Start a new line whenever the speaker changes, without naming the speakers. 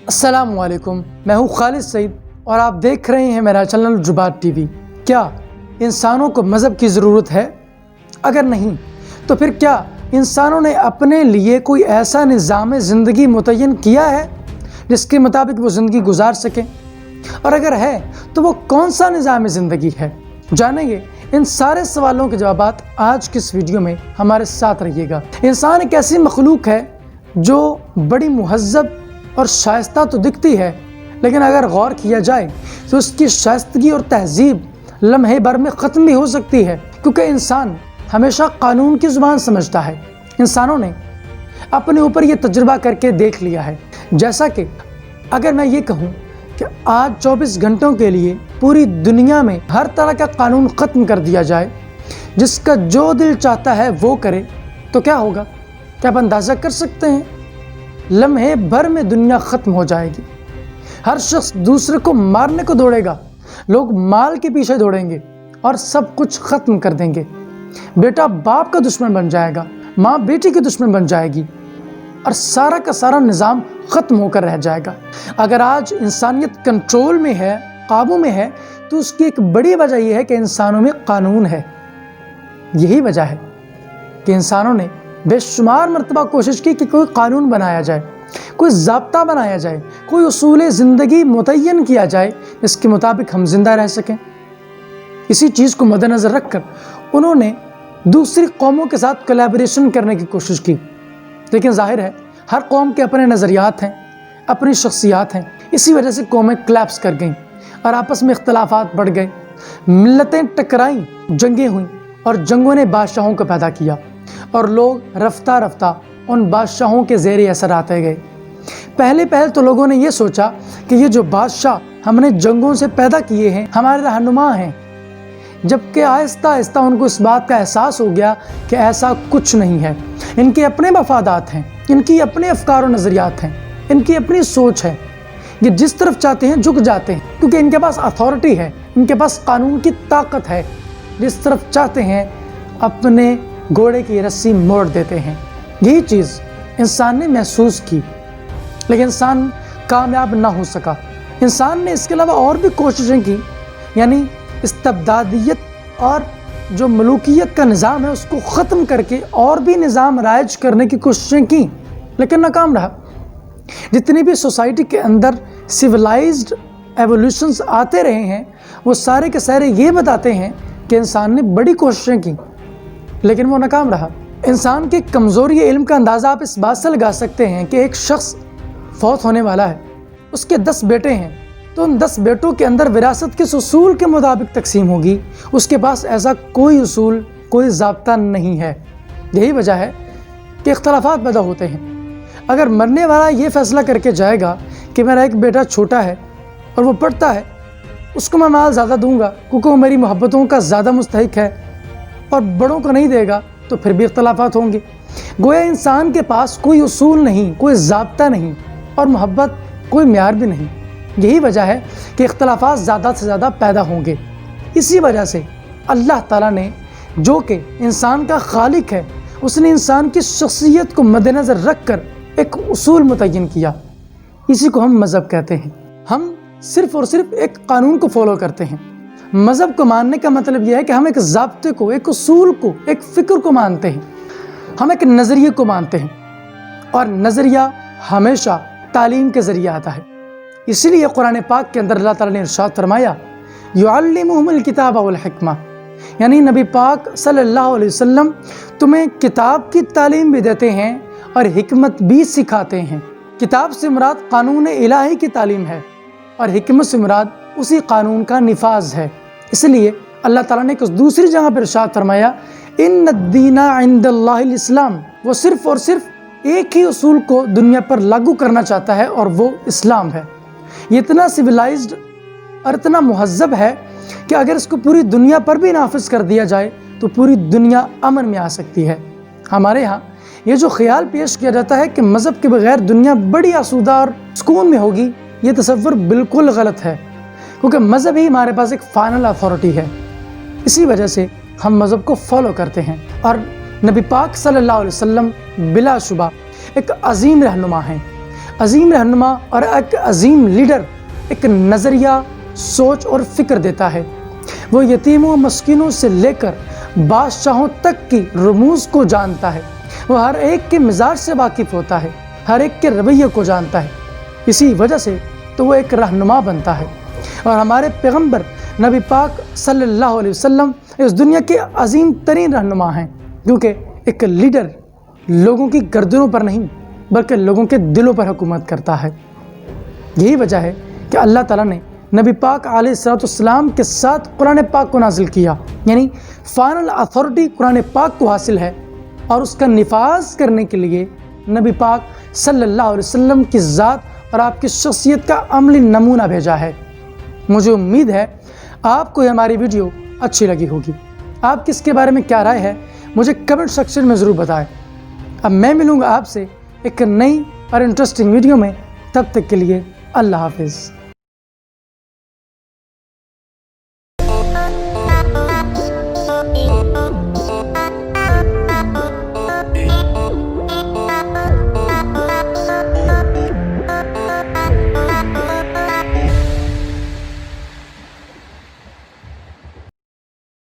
السلام علیکم، میں ہوں خالد سعید اور آپ دیکھ رہے ہیں میرا چینل جبات ٹی وی۔ کیا انسانوں کو مذہب کی ضرورت ہے؟ اگر نہیں تو پھر کیا انسانوں نے اپنے لیے کوئی ایسا نظام زندگی متعین کیا ہے جس کے مطابق وہ زندگی گزار سکیں؟ اور اگر ہے تو وہ کون سا نظام زندگی ہے؟ جانیں گے ان سارے سوالوں کے جوابات آج کی اس ویڈیو میں، ہمارے ساتھ رہیے گا۔ انسان ایک ایسی مخلوق ہے جو بڑی مہذب اور شائستہ تو دکھتی ہے، لیکن اگر غور کیا جائے تو اس کی شائستگی اور تہذیب لمحے بھر میں ختم بھی ہو سکتی ہے، کیونکہ انسان ہمیشہ قانون کی زبان سمجھتا ہے۔ انسانوں نے اپنے اوپر یہ تجربہ کر کے دیکھ لیا ہے، جیسا کہ اگر میں یہ کہوں کہ آج 24 گھنٹوں کے لیے پوری دنیا میں ہر طرح کا قانون ختم کر دیا جائے، جس کا جو دل چاہتا ہے وہ کرے، تو کیا ہوگا؟ کیا آپ اندازہ کر سکتے ہیں؟ لمحے بھر میں دنیا ختم ہو جائے گی، ہر شخص دوسرے کو مارنے کو دوڑے گا، لوگ مال کے پیچھے دوڑیں گے اور سب کچھ ختم کر دیں گے۔ بیٹا باپ کا دشمن بن جائے گا، ماں بیٹی کی دشمن بن جائے گی، اور سارا کا سارا نظام ختم ہو کر رہ جائے گا۔ اگر آج انسانیت کنٹرول میں ہے، قابو میں ہے، تو اس کی ایک بڑی وجہ یہ ہے کہ انسانوں میں قانون ہے۔ یہی وجہ ہے کہ انسانوں نے بے شمار مرتبہ کوشش کی کہ کوئی قانون بنایا جائے، کوئی ضابطہ بنایا جائے، کوئی اصول زندگی متعین کیا جائے جس کے مطابق ہم زندہ رہ سکیں۔ اسی چیز کو مد نظر رکھ کر انہوں نے دوسری قوموں کے ساتھ کولیبریشن کرنے کی کوشش کی، لیکن ظاہر ہے ہر قوم کے اپنے نظریات ہیں، اپنی شخصیات ہیں۔ اسی وجہ سے قومیں کلیپس کر گئیں اور آپس میں اختلافات بڑھ گئے، ملتیں ٹکرائیں، جنگیں ہوئیں، اور جنگوں نے بادشاہوں کو پیدا کیا، اور لوگ رفتہ رفتہ ان بادشاہوں کے زیر اثر آتے گئے۔ پہلے تو لوگوں نے یہ سوچا کہ یہ جو بادشاہ ہم نے جنگوں سے پیدا کیے ہیں ہمارے رہنما ہیں، جبکہ آہستہ آہستہ ان کو اس بات کا احساس ہو گیا کہ ایسا کچھ نہیں ہے۔ ان کے اپنے مفادات ہیں، ان کی اپنے افکار و نظریات ہیں، ان کی اپنی سوچ ہے۔ یہ جس طرف چاہتے ہیں جھک جاتے ہیں، کیونکہ ان کے پاس اتھارٹی ہے، ان کے پاس قانون کی طاقت ہے۔ جس طرف چاہتے ہیں اپنے گھوڑے کی رسی موڑ دیتے ہیں۔ یہی چیز انسان نے محسوس کی، لیکن انسان کامیاب نہ ہو سکا۔ انسان نے اس کے علاوہ اور بھی کوششیں کی، یعنی استبدادیت اور جو ملوکیت کا نظام ہے اس کو ختم کر کے اور بھی نظام رائج کرنے کی کوششیں کی، لیکن ناکام رہا۔ جتنی بھی سوسائٹی کے اندر سیولائزڈ ایولیوشنز آتے رہے ہیں، وہ سارے کے سارے یہ بتاتے ہیں کہ انسان نے بڑی کوششیں کی، لیکن وہ ناکام رہا۔ انسان کی کمزوری علم کا اندازہ آپ اس بات سے لگا سکتے ہیں کہ ایک شخص فوت ہونے والا ہے، اس کے 10 بیٹے ہیں، تو ان 10 بیٹوں کے اندر وراثت کس اصول کے مطابق تقسیم ہوگی؟ اس کے پاس ایسا کوئی اصول، کوئی ضابطہ نہیں ہے۔ یہی وجہ ہے کہ اختلافات پیدا ہوتے ہیں۔ اگر مرنے والا یہ فیصلہ کر کے جائے گا کہ میرا ایک بیٹا چھوٹا ہے اور وہ پڑھتا ہے، اس کو میں مال زیادہ دوں گا کیونکہ وہ میری محبتوں کا زیادہ مستحق ہے، اور بڑوں کو نہیں دے گا تو پھر بھی اختلافات ہوں گے۔ گویا انسان کے پاس کوئی اصول نہیں، کوئی ضابطہ نہیں، اور محبت کوئی معیار بھی نہیں۔ یہی وجہ ہے کہ اختلافات زیادہ سے زیادہ پیدا ہوں گے۔ اسی وجہ سے اللہ تعالیٰ نے، جو کہ انسان کا خالق ہے، اس نے انسان کی شخصیت کو مد نظر رکھ کر ایک اصول متعین کیا۔ اسی کو ہم مذہب کہتے ہیں۔ ہم صرف اور صرف ایک قانون کو فالو کرتے ہیں۔ مذہب کو ماننے کا مطلب یہ ہے کہ ہم ایک ضابطے کو، ایک اصول کو، ایک فکر کو مانتے ہیں، ہم ایک نظریے کو مانتے ہیں، اور نظریہ ہمیشہ تعلیم کے ذریعے آتا ہے۔ اسی لیے قرآن پاک کے اندر اللہ تعالیٰ نے ارشاد فرمایا، یعلمہم الکتاب والحکمہ، یعنی نبی پاک صلی اللہ علیہ وسلم تمہیں کتاب کی تعلیم بھی دیتے ہیں اور حکمت بھی سکھاتے ہیں۔ کتاب سے مراد قانون الہی کی تعلیم ہے، اور حکمت سے مراد اسی قانون کا نفاذ ہے۔ اس لیے اللہ تعالیٰ نے ایک دوسری جگہ پر ارشاد فرمایا، ان الدین عند اللہ الاسلام، وہ صرف اور صرف ایک ہی اصول کو دنیا پر لاگو کرنا چاہتا ہے، اور وہ اسلام ہے۔ یہ اتنا سویلائزڈ اور اتنا مہذب ہے کہ اگر اس کو پوری دنیا پر بھی نافذ کر دیا جائے تو پوری دنیا امن میں آ سکتی ہے۔ ہمارے ہاں یہ جو خیال پیش کیا جاتا ہے کہ مذہب کے بغیر دنیا بڑی آسودہ اور سکون میں ہوگی، یہ تصور بالکل غلط ہے، کیونکہ مذہب ہی ہمارے پاس ایک فائنل اتھارٹی ہے۔ اسی وجہ سے ہم مذہب کو فالو کرتے ہیں، اور نبی پاک صلی اللہ علیہ وسلم بلا شبہ ایک عظیم رہنما ہیں۔ عظیم رہنما اور ایک عظیم لیڈر ایک نظریہ، سوچ اور فکر دیتا ہے۔ وہ یتیموں و مسکینوں سے لے کر بادشاہوں تک کی رموز کو جانتا ہے۔ وہ ہر ایک کے مزاج سے واقف ہوتا ہے، ہر ایک کے رویے کو جانتا ہے۔ اسی وجہ سے تو وہ ایک رہنما بنتا ہے۔ اور ہمارے پیغمبر نبی پاک صلی اللہ علیہ وسلم اس دنیا کے عظیم ترین رہنما ہیں، کیونکہ ایک لیڈر لوگوں کی گردنوں پر نہیں بلکہ لوگوں کے دلوں پر حکومت کرتا ہے۔ یہی وجہ ہے کہ اللہ تعالیٰ نے نبی پاک علیہ السلام کے ساتھ قرآن پاک کو نازل کیا، یعنی فائنل اتھارٹی قرآن پاک کو حاصل ہے، اور اس کا نفاذ کرنے کے لیے نبی پاک صلی اللہ علیہ وسلم کی ذات اور آپ کی شخصیت کا عملی نمونہ بھیجا ہے۔ مجھے امید ہے آپ کو یہ ہماری ویڈیو اچھی لگی ہوگی۔ آپ کی اس کے بارے میں کیا رائے ہے مجھے کمنٹ سیکشن میں ضرور بتائیں۔ اب میں ملوں گا آپ سے ایک نئی اور انٹرسٹنگ ویڈیو میں، تب تک کے لیے اللہ حافظ۔